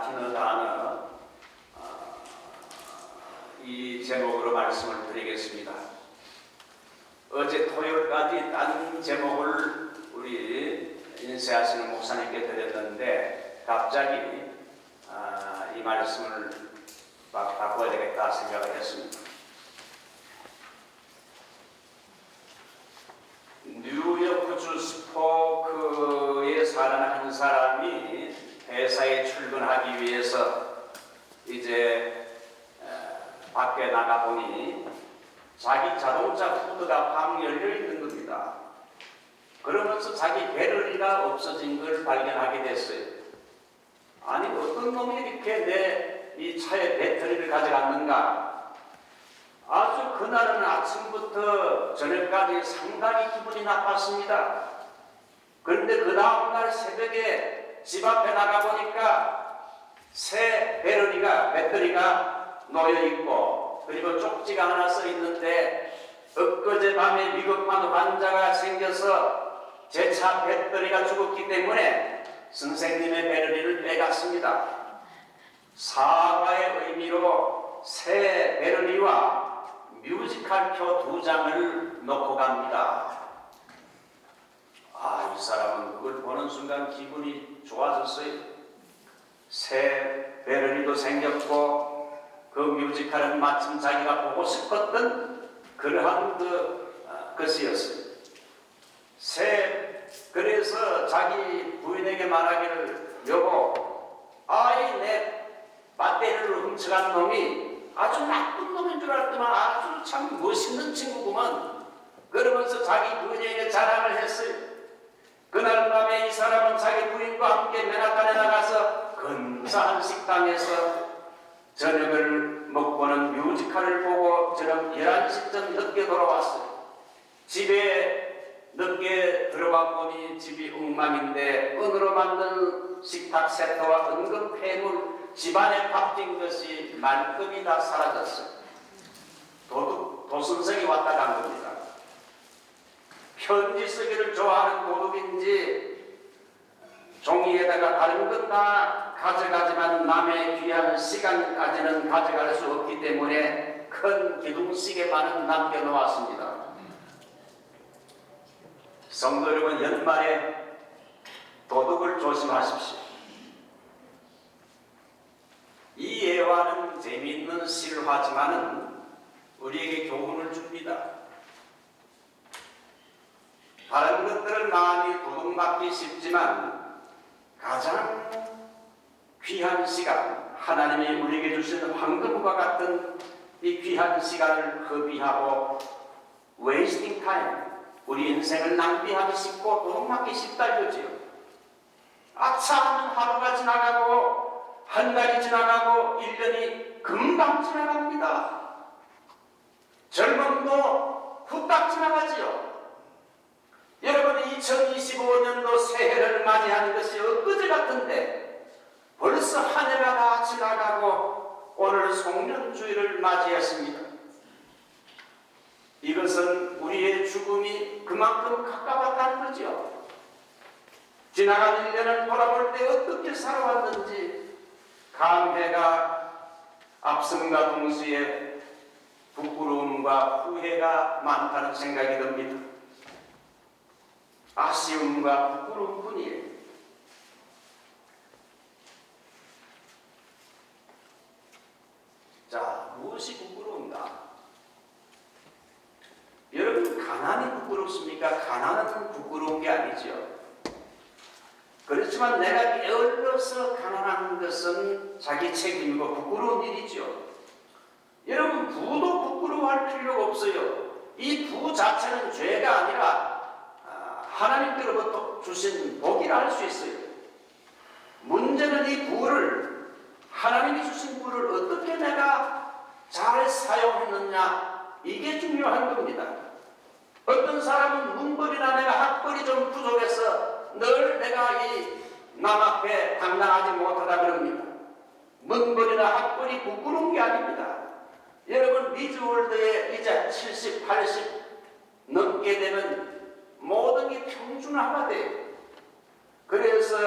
라틴어 단어 이 제목으로 말씀을 드리겠습니다. 어제 토요일까지 딴 제목을 우리 인쇄하시는 목사님께 드렸는데 갑자기 이 말씀을 바꿔야 되겠다 생각을 했습니다. 뉴요크 스포크에 사는 한 사람이 회사에 출근하기 위해서 이제 밖에 나가보니 자기 자동차 후드가 팡 열려 있는 겁니다. 그러면서 자기 배터리가 없어진 걸 발견하게 됐어요. 아니 어떤 놈이 이렇게 내 이 차의 배터리를 가져갔는가. 아주 그날은 아침부터 저녁까지 상당히 기분이 나빴습니다. 그런데 그 다음날 새벽에 집 앞에 나가보니까 새 배터리가 놓여있고 그리고 쪽지가 하나 써있는데 엊그제 밤에 위급한 환자가 생겨서 제 차 배터리가 죽었기 때문에 선생님의 배터리를 빼갔습니다. 사과의 의미로 새 배터리와 뮤지컬표 2장을 놓고 갑니다. 이 사람은 그걸 보는 순간 기분이 좋아졌어요. 새 배터리도 생겼고 그 뮤지컬은 마침 자기가 보고 싶었던 그러한 것이었어요. 그래서 자기 부인에게 말하기를 여보, 내 배터리를 훔쳐간 놈이 아주 나쁜 놈인 줄 알았더만 아주 참 멋있는 친구구만. 그러면서 자기 부인에게 자랑을 했어요. 그날 밤에 이 사람은 자기 부인과 함께 맨하탄에 나가서 근사한 식당에서 저녁을 먹고는 뮤지컬을 보고 저녁 11시쯤 늦게 돌아왔어요. 집에 늦게 들어가 보니 집이 엉망인데 은으로 만든 식탁 세트와 은근 폐물, 집안에 값진 것이 말끔히 다 사라졌어요. 도순성이 왔다 간 겁니다. 편지 쓰기를 좋아하는 도둑인지 종이에다가 다른 건 다 가져가지만 남의 귀한 시간까지는 가져갈 수 없기 때문에 큰 기둥시계만은 남겨놓았습니다. 성도 여러분, 연말에 도둑을 조심하십시오. 이 예화는 재미있는 실화지만은 우리에게 교훈을 줍니다. 다른 것들은 마음이 도둑맞기 쉽지만 가장 귀한 시간, 하나님이 우리에게 주시는 황금과 같은 이 귀한 시간을 허비하고 wasting time, 우리 인생을 낭비하기 쉽고 도둑맞기 쉽다 이거지요. 아차 하면 하루가 지나가고 한 달이 지나가고 1년이 금방 지나갑니다. 젊음도 후딱 지나가지요. 여러분 2025년도 새해를 맞이하는 것이 엊그제 같은데 벌써 한 해가 다 지나가고 오늘 송년주일을 맞이했습니다. 이것은 우리의 죽음이 그만큼 가까웠다는 거죠. 지나간 1년을 돌아볼 때 어떻게 살아왔는지 감회가 앞섬과 동시에 부끄러움과 후회가 많다는 생각이 듭니다. 아쉬움과 부끄러움뿐이에요. 자, 무엇이 부끄러운가? 여러분, 가난이 부끄럽습니까? 가난은 부끄러운 게 아니죠. 그렇지만 내가 게을러서 가난한 것은 자기 책임이고 부끄러운 일이죠. 여러분, 부도 부끄러워할 필요가 없어요. 이 부 자체는 죄가 아니라 하나님께로부터 주신 복이라 할 수 있어요. 문제는 이 부를, 하나님이 주신 부를 어떻게 내가 잘 사용했느냐, 이게 중요한 겁니다. 어떤 사람은 문벌이나 내가 학벌이 좀 부족해서 늘 내가 이 남 앞에 당당하지 못하다 그럽니다. 문벌이나 학벌이 부끄러운 게 아닙니다. 여러분, 리즈월드에 이제 70, 80 넘게 되면 모든 게 평준화가 돼요. 그래서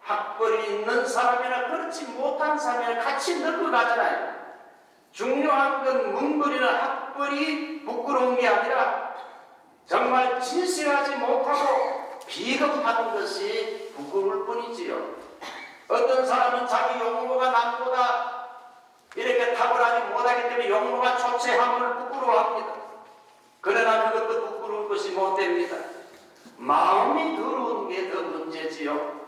학벌이 있는 사람이나 그렇지 못한 사람이나 같이 늙어가잖아요. 중요한 건 문벌이나 학벌이 부끄러운 게 아니라 정말 진실하지 못하고 비겁한 것이 부끄러울 뿐이지요. 어떤 사람은 자기 용모가 남보다 이렇게 탁월하지 못하기 때문에 용모가 초췌함을 부끄러워합니다. 그러나 그것도 부끄러운 것이 못됩니다. 마음이 더러운 게 더 문제지요.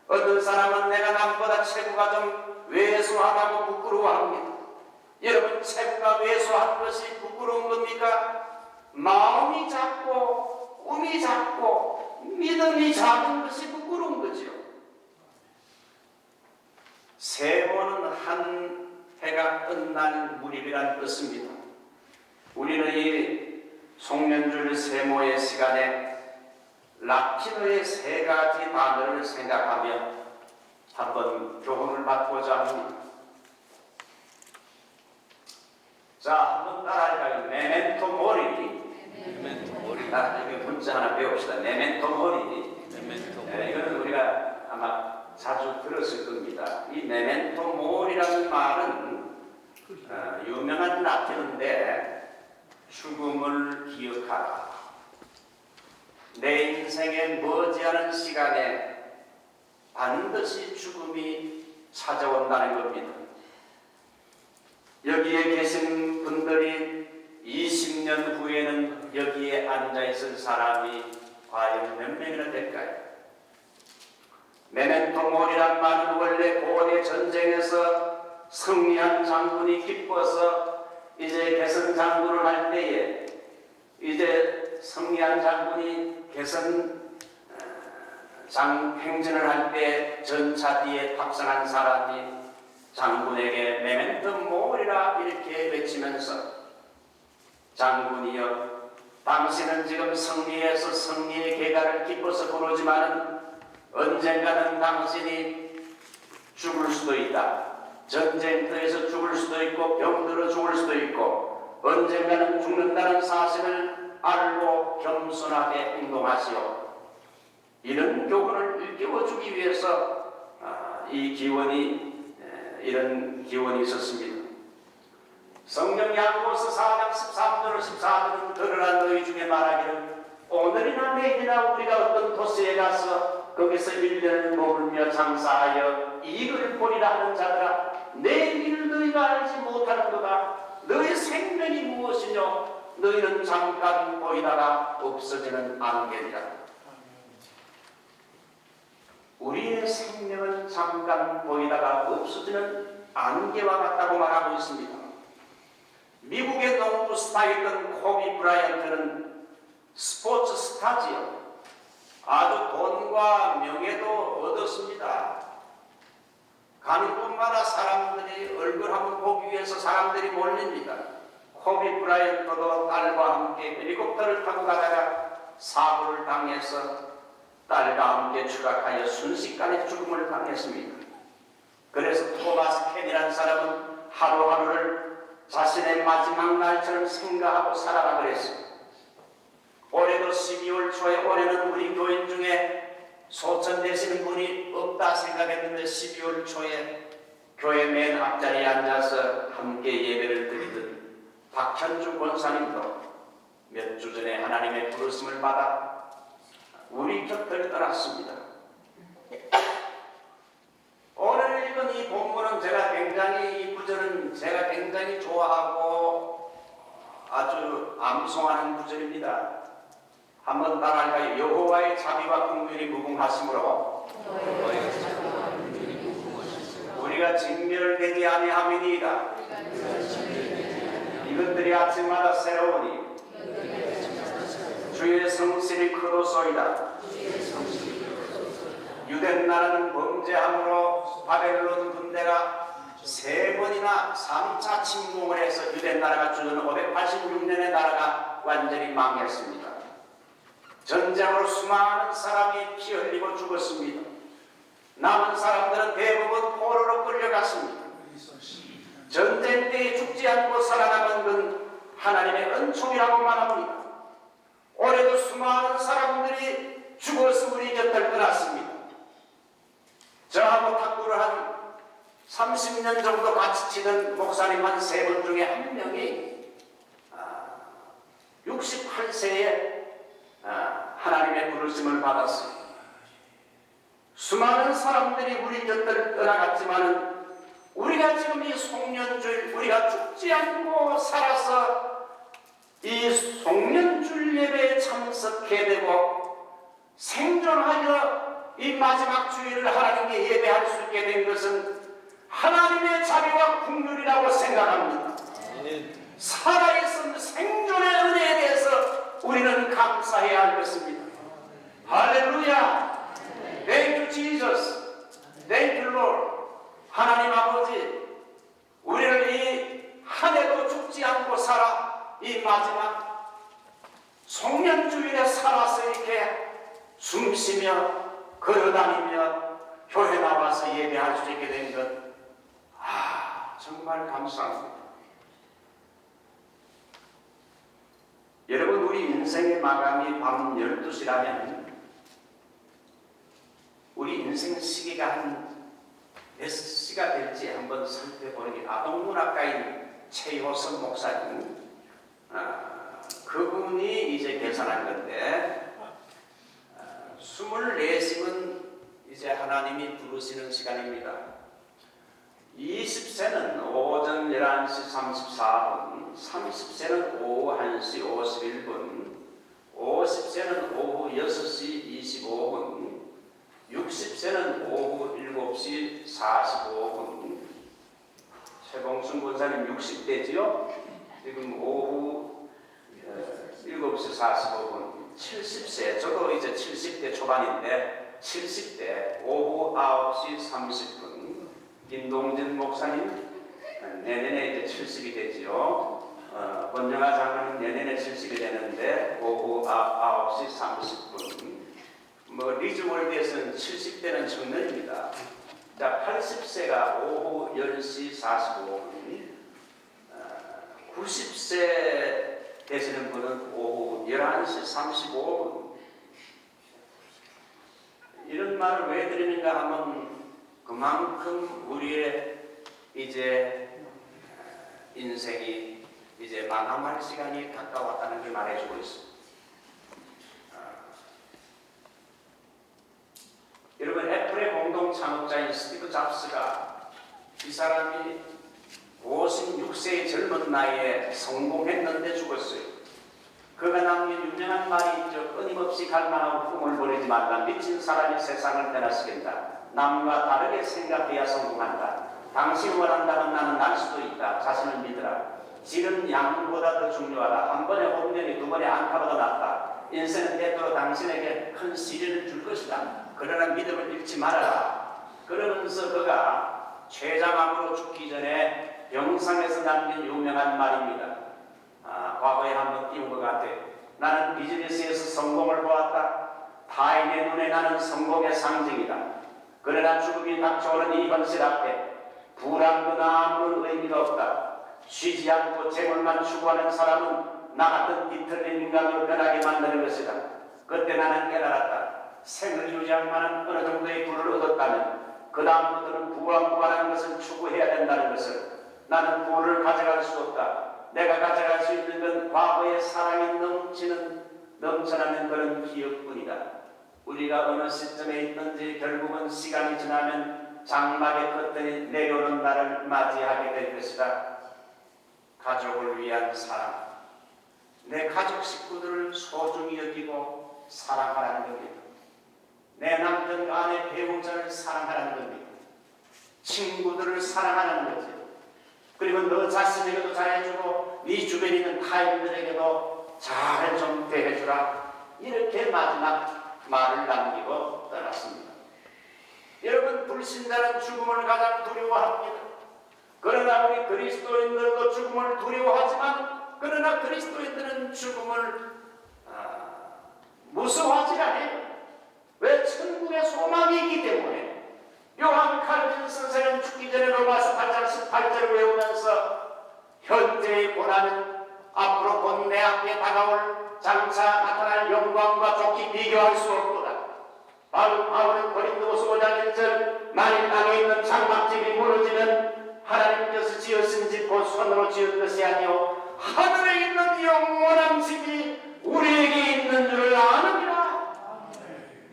어떤 사람은 내가 남보다 체구가 좀 왜소하다고 부끄러워합니다. 여러분, 체구가 왜소한 것이 부끄러운 겁니까? 마음이 작고 운이 작고 믿음이 작은 것이 부끄러운 거죠. 세모는 한 해가 끝난 무렵이란 뜻입니다. 우리는 이 송년줄 세모의 시간에 라틴어의 세 가지 단어를 생각하며 한번 교훈을 받고자 합니다. 자, 한번 따라할까요? 메멘토 모리. 이거 문자 하나 배웁시다. 메멘토 모리. 이거는 우리가 아마 자주 들었을 겁니다. 이 메멘토 모리라는 말은 유명한 라틴어인데 죽음을 기억하라. 내 인생의 머지않은 시간에 반드시 죽음이 찾아온다는 겁니다. 여기에 계신 분들이 20년 후에는 여기에 앉아있을 사람이 과연 몇 명이나 될까요? 메멘토 모리란 말은 원래 고대 전쟁에서 승리한 장군이 기뻐서 이제 개선 장군을 할 때에 이제 승리한 장군이 개선 행진을 할 때 전차 뒤에 탑승한 사람이 장군에게 메멘토 모리라 이렇게 외치면서 장군이여, 당신은 지금 승리해서 승리의 계가를 기뻐서 부르지만은 언젠가는 당신이 죽을 수도 있다. 전쟁터에서 죽을 수도 있고 병들어 죽을 수도 있고 언젠가는 죽는다는 사실을 알고 겸손하게 행동하시오. 이런 교훈을 일깨워주기 위해서 이런 기원이 있었습니다. 성경 야고보서 4장 13절 14절은 들으라 너희 중에 말하기를 오늘이나 내일이나 우리가 어떤 도시에 가서 거기서 1년을 머물며 장사하여 이익을 보리라 하는 자들아, 내일 너희가 알지 못하는도다. 너희 생명이 무엇이뇨? 너희는 잠깐 보이다가 없어지는 안개니라. 우리의 생명은 잠깐 보이다가 없어지는 안개와 같다고 말하고 있습니다. 미국의 농구 스타였던 코비 브라이언트는 스포츠 스타지요. 아주 돈과 명예도 얻었습니다. 가는 곳마다 사람들이 얼굴 한번 보기 위해서 사람들이 몰립니다. 코비 브라이언트도 딸과 함께 헬리콥터를 타고 가다가 사고를 당해서 딸과 함께 추락하여 순식간에 죽음을 당했습니다. 그래서 토마스 캔이라는 사람은 하루하루를 자신의 마지막 날처럼 생각하고 살아라 그랬습니다. 올해도 12월 초에 올해는 우리 교인 중에 소천 되시는 분이 없다 생각했는데 12월 초에 교회 맨 앞자리에 앉아서 함께 예배를 드리던 박현주 권사님도 몇 주 전에 하나님의 부르심을 받아 우리 곁을 떠났습니다. 오늘 읽은 이 본문은 이 구절은 제가 굉장히 좋아하고 아주 암송하는 구절입니다. 한번 따라할까요? 여호와의 자비와 긍휼이 무궁하심으로 우리가 징멸되지 아니함이니이다. 이것들이 아침마다 새로우니 주의 성실이 크도소이다. 유대 나라는 범죄함으로 바벨론 군대가 3번이나 3차 침공을 해서 유대 나라가 주전 586년의 나라가 완전히 망했습니다. 전쟁으로 수많은 사람이 피 흘리고 죽었습니다. 남은 사람들은 대부분 포로로 끌려갔습니다. 전쟁 때에 죽지 않고 살아남은 건 하나님의 은총이라고만 합니다. 올해도 수많은 사람들이 죽어서 우리 곁을 떠났습니다. 가르치던 목사님 한 3분 중에 한 명이 68세에 하나님의 부르심을 받았어요. 수많은 사람들이 우리 곁을 떠나갔지만 우리가 지금 이 송년주일 우리가 죽지 않고 살아서 이 송년주일 예배에 참석해 되고 생존하여 이 마지막 주일을 하나님께 예배할 수 있게 된 것은 하나님의 자비와 긍휼이라고 생각합니다. 살아있은 생존의 은혜에 대해서 우리는 감사해야 할 것입니다. 할렐루야! Thank you, Jesus. Thank you, Lord. 하나님 아버지, 우리를 이 한 해도 죽지 않고 살아 이 마지막 송년주일에 살아서 이렇게 숨쉬며 걸어다니며 교회 나와서 예배할 수 있게 된 것, 정말 감사합니다. 여러분, 우리 인생의 마감이 밤 12시라면 우리 인생 시기가 한 몇 시가 될지 한번 살펴보는 게 아동문학가인 최효선 목사님, 그분이 이제 계산한 건데 24시면 이제 하나님이 부르시는 시간입니다. 20세는 오전 11시 34분, 30세는 오후 1시 51분, 50세는 오후 6시 25분, 60세는 오후 7시 45분. 최봉순 권사님 60대지요? 지금 오후 7시 45분. 70세, 저도 이제 70대 초반인데 70대 오후 9시 30분. 김동진 목사님 내년에 이제 70이 되지요. 권영아 장로는 내년에 70이 되는데 오후 9시 30분. 리즈월드에서는 70대는 청년입니다. 자, 80세가 오후 10시 45분, 90세 되시는 분은 오후 11시 35분. 이런 말을 왜 드리는가 하면 그만큼 우리의 이제 인생이 이제 마감할 시간이 가까웠다는 걸 말해주고 있습니다. 여러분, 애플의 공동 창업자인 스티브 잡스가 이 사람이 56세의 젊은 나이에 성공했는데 죽었어요. 그가 남긴 유명한 말이 있죠. 끊임없이 갈망하고 꿈을 버리지 말라. 미친 사람이 세상을 떠나시겠다. 남과 다르게 생각해야 성공한다. 당신이 원한다면 나는 날 수도 있다. 자신을 믿으라. 질은 양보다 더 중요하다. 한 번의 홈런이 두 번의 안타보다 낫다. 인생은 때때로 당신에게 큰 시련을 줄 것이다. 그러나 믿음을 잃지 말아라. 그러면서 그가 췌장암으로 죽기 전에 영상에서 남긴 유명한 말입니다. 과거에 한번 띄운 것 같아요. 나는 비즈니스에서 성공을 보았다. 타인의 눈에 나는 성공의 상징이다. 그러나 죽음이 닥쳐오는 이 현실 앞에 불안거나 아무런 의미가 없다. 쉬지 않고 재물만 추구하는 사람은 나 같은 뒤틀린 인간으로 변하게 만드는 것이다. 그때 나는 깨달았다. 생을 유지할 만한 어느 정도의 부를 얻었다면 그 다음부터는 부와 무관한 것을 추구해야 된다는 것을, 나는 부를 가져갈 수 없다. 내가 가져갈 수 있는 건 과거의 사랑이 넘쳐나는 그런 기억뿐이다. 우리가 어느 시점에 있든지 결국은 시간이 지나면 장막의 커튼이 내려오는 날을 맞이하게 될 것이다. 가족을 위한 사랑, 내 가족 식구들을 소중히 여기고 사랑하라는 겁니다. 내 남편과 아내 배우자를 사랑하라는 겁니다. 친구들을 사랑하라는 거지. 그리고 너 자신에게도 잘해주고 네 주변에 있는 타인들에게도 잘 좀 대해주라. 이렇게 마지막 말을 남기고 떠났습니다. 여러분, 불신자는 죽음을 가장 두려워합니다. 그러나 우리 그리스도인들도 죽음을 두려워하지만, 그러나 그리스도인들은 죽음을 무서워하지 않아요. 왜? 천국의 소망이 있기 때문에. 요한 칼빈 선생은 죽기 전에 로마서 8장 18절을 외우면서 현재의 고난은 앞으로 곧 내 앞에 다가올 장차 나타날 영광과 좋게 비교할 수 없도다. 바울은 고린도후서 5장 1절, 만일 땅에 있는 장막집이 무너지면 하나님께서 지으신 집 곧 손으로 지은 것이 아니요 하늘에 있는 영원한 집이 우리에게 있는 줄을 아느니라.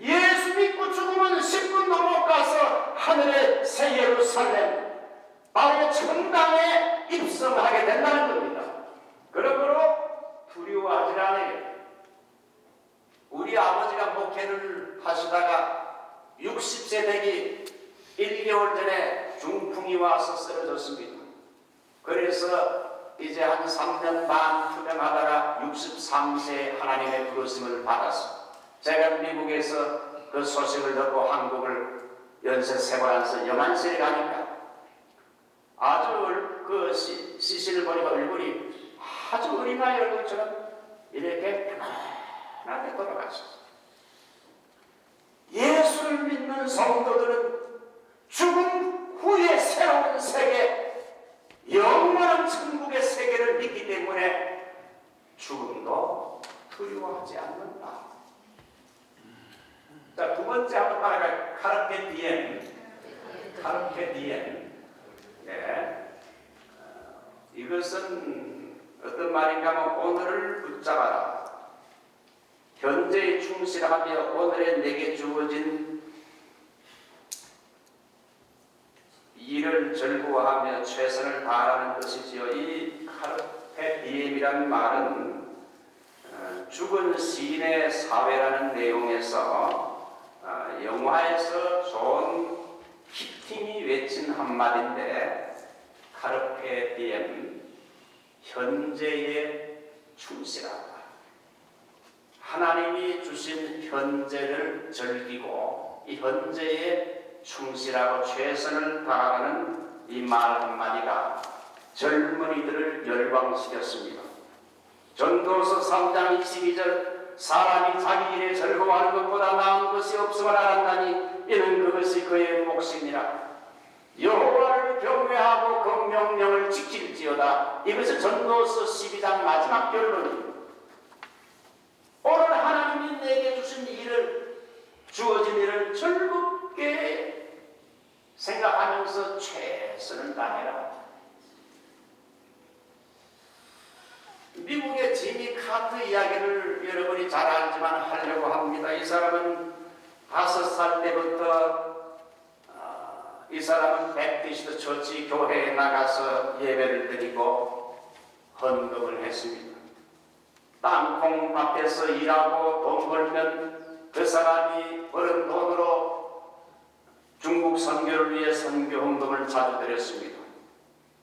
예수 믿고 죽으면 10분도 못 가서 하늘의 새 예루살렘 바로 천당에 입성하게 된다는 겁니다. 그러므로 두려워하지 않아요. 우리 아버지가 목회를 하시다가 60세 되기 1개월 전에 중풍이 와서 쓰러졌습니다. 그래서 이제 한 3년 반 투병하다가 63세에 하나님의 부르심을 받았어. 제가 미국에서 그 소식을 듣고 한국을 연세 세번안서 영안실에 가니까 아주 그 시신을 보니까 얼굴이 아주 어린아이 얼굴처럼 이렇게 편안하게 돌아가셨어요. 예수를 믿는 성도들은 죽음 후의 새로운 세계, 영원한 천국의 세계를 믿기 때문에 죽음도 두려워하지 않는다. 자, 두 번째 한번 따라갈까요? 카르페 디엠. 카르페 디엠. 네. 이것은 어떤 말인가 하면 오늘을 붙잡아라. 현재에 충실하며 오늘에 내게 주어진 일을 즐거워하며 최선을 다하라는 것이지요. 이 카르페 디엠이라는 말은 죽은 시인의 사회라는 내용에서 영화에서 존 키팅이 외친 한마디인데 카르페 디엠, 현재에 충실하다. 하나님이 주신 현재를 즐기고 이 현재에 충실하고 최선을 다하는 이 말 한마디가 젊은이들을 열광시켰습니다. 전도서 3장 22절 사람이 자기 일에 즐거워하는 것보다 나은 것이 없음을 알았나니 이는 그것이 그의 몫이니라. 여호와를 경외하고 그 명령을 지킬지어다. 이것은 전도서 12장 마지막 결론입니다. 오늘 하나님이 내게 주신 일을 주어진 일을 즐겁게 생각하면서 최선을 다해라. 미국의 지미 카트 이야기를 여러분이 잘 알지만 하려고 합니다. 이 사람은 5살 때부터 이 사람은 베프티스트 처치 교회에 나가서 예배를 드리고 헌금을 했습니다. 땅콩 밭에서 일하고 돈 벌면 그 사람이 버는 돈으로 중국 선교를 위해 선교 헌금을 자주 드렸습니다.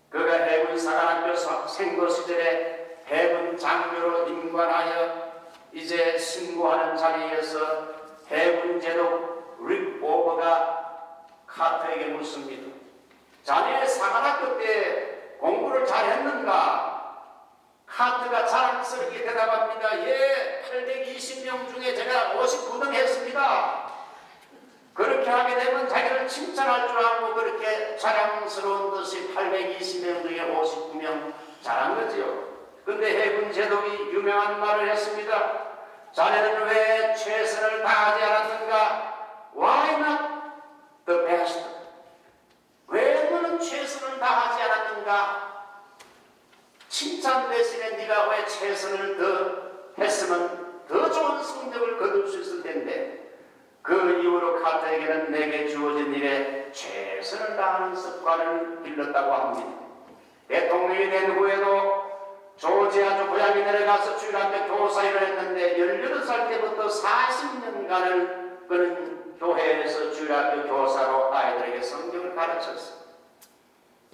그가 해군 사관학교 생도 시절에 해군 장교로 임관하여 이제 신고하는 자리에서 해군 제독 릭 오버가 카트에게 묻습니다. 자네 사관학교 때 공부를 잘했는가? 카트가 자랑스럽게 대답합니다. 예, 820명 중에 제가 59등 했습니다. 그렇게 하게 되면 자기를 칭찬할 줄 알고 그렇게 자랑스러운 듯이 820명 중에 59명 잘한 거지요. 근데 해군 제독이 유명한 말을 했습니다. 자네는 왜 최선을 다하지 않았는가? Why not the best? 왜 너는 최선을 다하지 않았는가? 칭찬 대신에 네가 왜 최선을 더 했으면 더 좋은 성적을 거둘 수 있을 텐데 그 이후로 카트에게는 내게 주어진 일에 최선을 다하는 습관을 길렀다고 합니다. 대통령이 된 후에도 조지아주 고향에 내려가서 주일학교 교사 일을 했는데 18살 때부터 40년간을 그는 교회에서 주일학교 교사로 아이들에게 성경을 가르쳤습니다.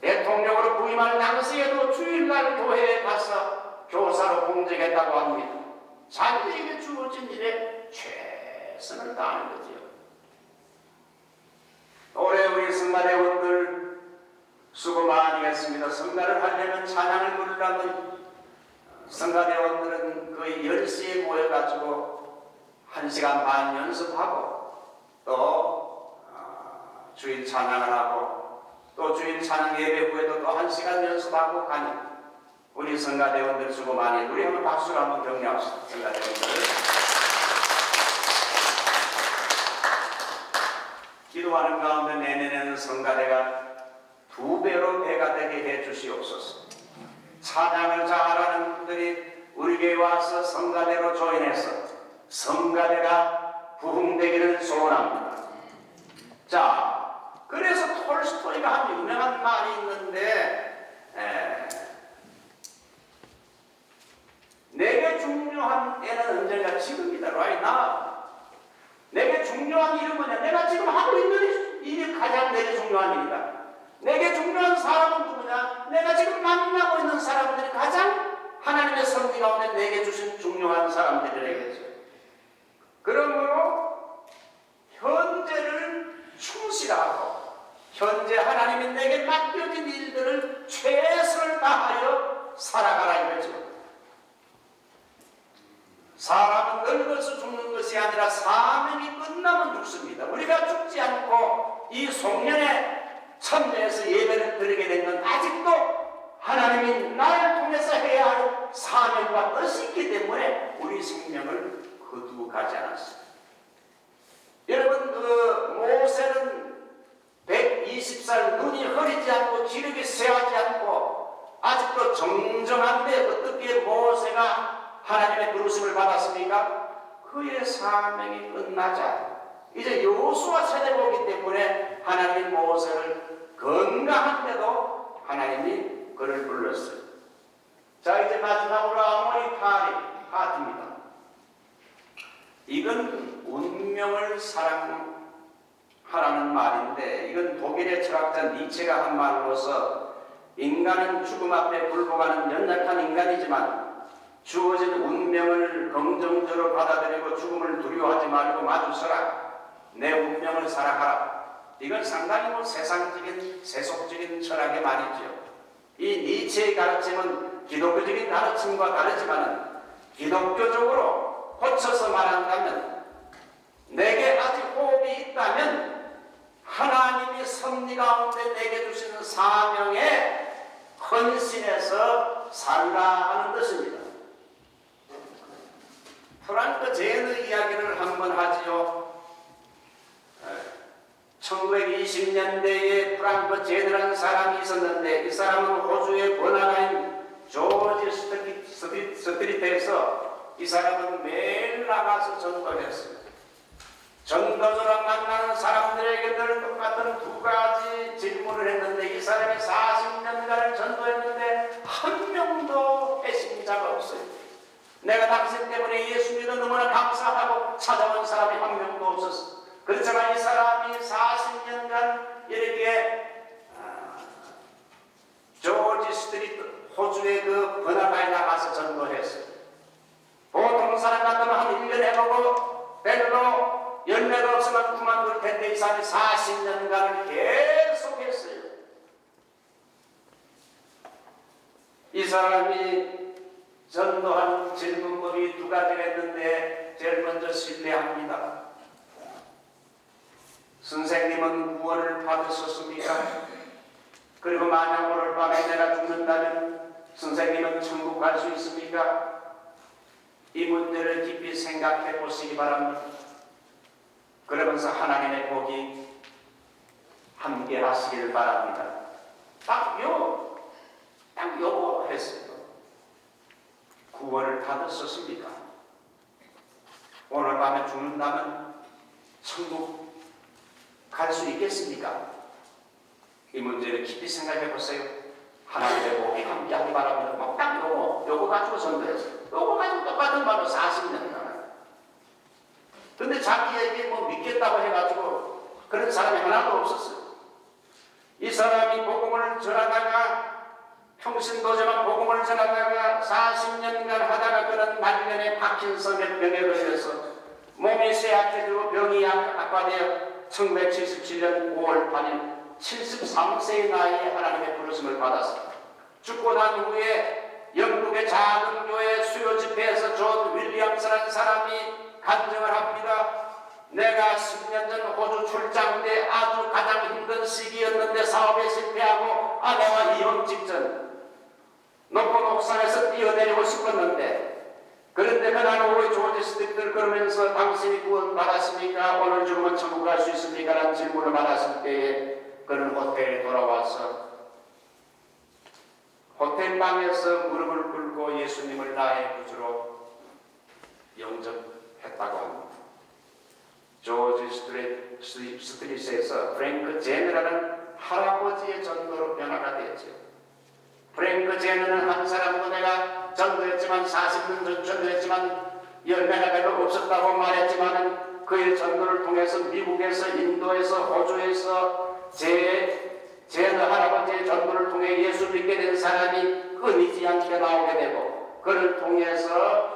대통령으로 부임할 당시에도 주일날 교회에 가서 교사로 공직했다고 합니다. 자기에게 주어진 일에 최선을 다하는 거지요. 올해 우리 성가대원들 수고 많이 했습니다. 성가를 하려면 찬양을 부르려면 성가대원들은 거의 10시에 모여가지고 1시간 반 연습하고 또 주일 찬양을 하고 또 주일 찬양 예배 후에도 또 1시간 연습하고 가는 우리 성가대원들 수고 많이. 우리 한번 박수로 한번 격려합시다. 성가대원들. 기도하는 가운데 내년에는 성가대가 2배로 배가 되게 해주시옵소서. 찬양을 잘하는 분들이 우리 교회에 와서 성가대로 조인해서 성가대가 부흥되기를 소원합니다. 자, 그래서 톨스토이가 한 유명한 말이 있는데, 내게 중요한 때는 언젠가 지금이다. Right now. 내게 중요한 일은 뭐냐? 내가 지금 하고 있는 일이 가장 내게 중요한 일이다. 내게 중요한 사람은 누구냐? 내가 지금 만나고 있는 사람들이 가장 하나님의 섭리 가운데 내게 주신 중요한 사람들이라겠죠. 그러므로 현재를 충실하고 현재 하나님이 내게 맡겨진 일들을 최선을 다하여 살아가라 이거죠. 사람은 늙어서 죽는 것이 아니라 사명이 끝나면 죽습니다. 우리가 죽지 않고 이 송년회 참여해서 예배를 드리게 된 건 아직도 하나님이 나를 통해서 해야 할 사명과 뜻이 있기 때문에 우리 생명을 거두고 가지 않았습니다. 여러분, 그 모세는 120살 눈이 흐리지 않고 기력이 쇠하지 않고 아직도 정정한데 어떻게 모세가 하나님의 부르심을 받았습니까? 그의 사명이 끝나자 이제 여호수아 세대가 오기 때문에 하나님이 모세를 건강한데도 하나님이 그를 불렀어요. 자, 이제 마지막으로 아모리 파티입니다. 이건 운명을 사랑하라는 말인데, 이건 독일의 철학자 니체가 한 말로서 인간은 죽음 앞에 굴복하는 연약한 인간이지만 주어진 운명을 긍정적으로 받아들이고 죽음을 두려워하지 말고 마주서라. 내 운명을 사랑하라. 이건 상당히 세상적인 세속적인 철학의 말이죠. 이 니체의 가르침은 기독교적인 가르침과 다르지만 기독교적으로 고쳐서 말한다면 내게 아직 호흡이 있다면 하나님이 섭리 가운데 내게 주시는 사명에 헌신해서 살라 하는 뜻입니다. 프랑크 제너 이야기를 한번 하지요. 1920년대에 프랑크 제너라는 사람이 있었는데 이 사람은 호주의 번화가인 조지 스트리트에서 이 사람은 매일 나가서 전도했어요. 전도자로 만나는 사람들에게 늘 똑같은 2가지 질문을 했는데 이 사람이 40년간을 전도했는데 한 명도 배신자가 없어요. 내가 당신 때문에 예수 믿어 너무나 감사하고 찾아온 사람이 한 명도 없었어. 그렇지만 이 사람이 40년간 이렇게 조지 스트리트 호주의 그 번화가에 나가서 전도했어요. 보통 사람 같으면 한 1년 해보고 별로 열매가 없으면 그만둘 텐데 이 사람이 40년간을 계속했어요. 이 사람이 전도한 질문법이 2가지가 있는데 제일 먼저 신뢰합니다. 선생님은 구원을 받으셨습니까? 그리고 만약 오늘 밤에 내가 죽는다면 선생님은 천국 갈 수 있습니까? 이 문제를 깊이 생각해 보시기 바랍니다. 그러면서 하나님의 복이 함께 하시길 바랍니다. 딱 요거 했어요. 구원을 받으셨습니까? 오늘 밤에 죽는다면 천국 갈 수 있겠습니까? 이 문제를 깊이 생각해 보세요. 하나님의 복이 함께하기 바랍니다. 딱 요거 가지고 전도했어요. 요거 가지고 똑같은 말로 40년간. 근데 자기에게 믿겠다고 해가지고 그런 사람이 하나도 없었어요. 이 사람이 복음을 전하다가 평신도지만 복음을 전하다가 40년간 하다가 그는 말년에 파킨슨의 병에 걸려서 몸이 쇠약해지고 병이 악화되어 1977년 5월 8일 73세의 나이에 하나님의 부르심을 받았습니다. 죽고 난 후에 영국의 작은 교회 수요 집회에서 존 윌리엄스라는 사람이 간증을 합니다. 내가 10년 전 호주 출장 때 아주 가장 힘든 시기였는데 사업에 실패하고 아내와 이혼 직전 높은 옥상에서 뛰어내리고 싶었는데 그런데 그날 오후에 조지 스트리트를 걸으면서 당신이 구원 받았습니까? 오늘 죽으면 천국 갈 수 있습니까? 라는 질문을 받았을 때에 그는 호텔에 돌아와서 호텔 방에서 무릎을 꿇고 예수님을 나의 구주로 영접했다고 합니다. 조지 스트리트에서 프랭크 제너라는 할아버지의 전도로 변화가 되었죠. 프랭크 제너는 한 사람도 내가 전도했지만 40년 전도했지만 열매가 별로 없었다고 말했지만 그의 전도를 통해서 미국에서 인도에서 호주에서 제너 할아버지의 전도를 통해 예수 믿게 된 사람이 끊이지 않게 나오게 되고 그를 통해서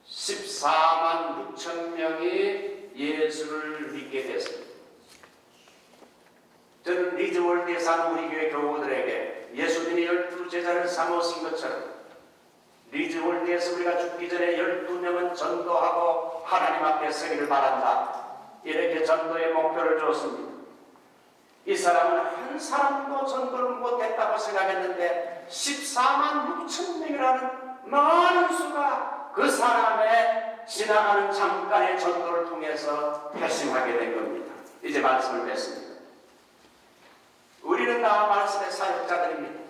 14만 6천 명이 예수를 믿게 됐습니다. 저는 리즈월드에 사는 우리 교회 교우들에게 예수님이 12제자를 삼으신 것처럼 리즈월드에서 우리가 죽기 전에 12명은 전도하고 하나님 앞에 서기를 바란다. 이렇게 전도의 목표를 줬습니다. 이 사람은 한 사람도 전도를 못했다고 생각했는데 14만 6천 명이라는 많은 수가 그 사람의 지나가는 잠깐의 전도를 통해서 회심하게 된 겁니다. 이제 말씀을 맺습니다. 우리는 다 말씀의 사역자들입니다.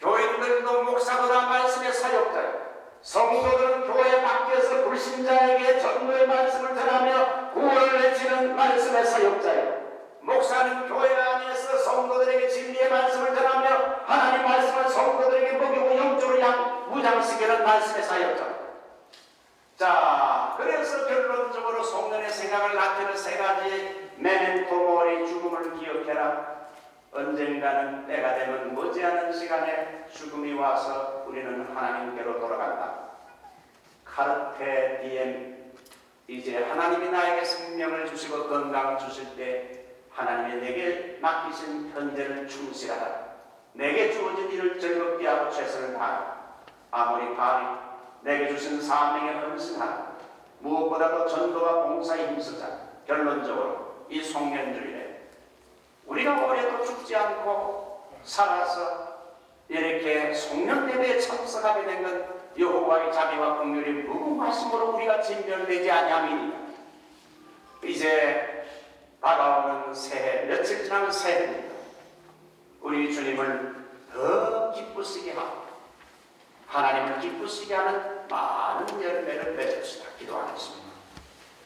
교인들도 목사도 다 말씀의 사역자예요. 성도들은 교회 밖에서 불신자에게 전도의 말씀을 전하며 구원을 외치는 말씀의 사역자예요. 목사는 교회 안에서 성도들에게 진리의 말씀을 전하며 하나님 말씀을 성도들에게 먹이고 영적으로 무장시키는 말씀의 사역자. 자, 그래서 결론적으로 속년의 생각을 나타내는 세 가지 메멘토 모리 죽음을 기억해라. 언젠가는 때가 되면 머지않은 시간에 죽음이 와서 우리는 하나님께로 돌아간다. 카르페 디엠. 이제 하나님이 나에게 생명을 주시고 건강 주실 때 하나님이 내게 맡기신 현재를 충실하라. 내게 주어진 일을 즐겁게 하고 최선을 다하라. 아무리 바리 내게 주신 사명에 헌신하라. 무엇보다도 전도와 봉사에 힘쓰자. 결론적으로 이 송년주일에 우리가 올해도 죽지 않고 살아서 이렇게 송년예배에 참석하게 된 건 여호와의 자비와 긍휼이 무궁하심으로 우리가 진멸되지 아니함이니라. 이제 다가오는 새해, 며칠 지나면 새해입니다. 우리 주님을 더 기쁘시게 하고 하나님을 기쁘시게 하는 많은 열매를 맺읍시다. 기도하겠습니다.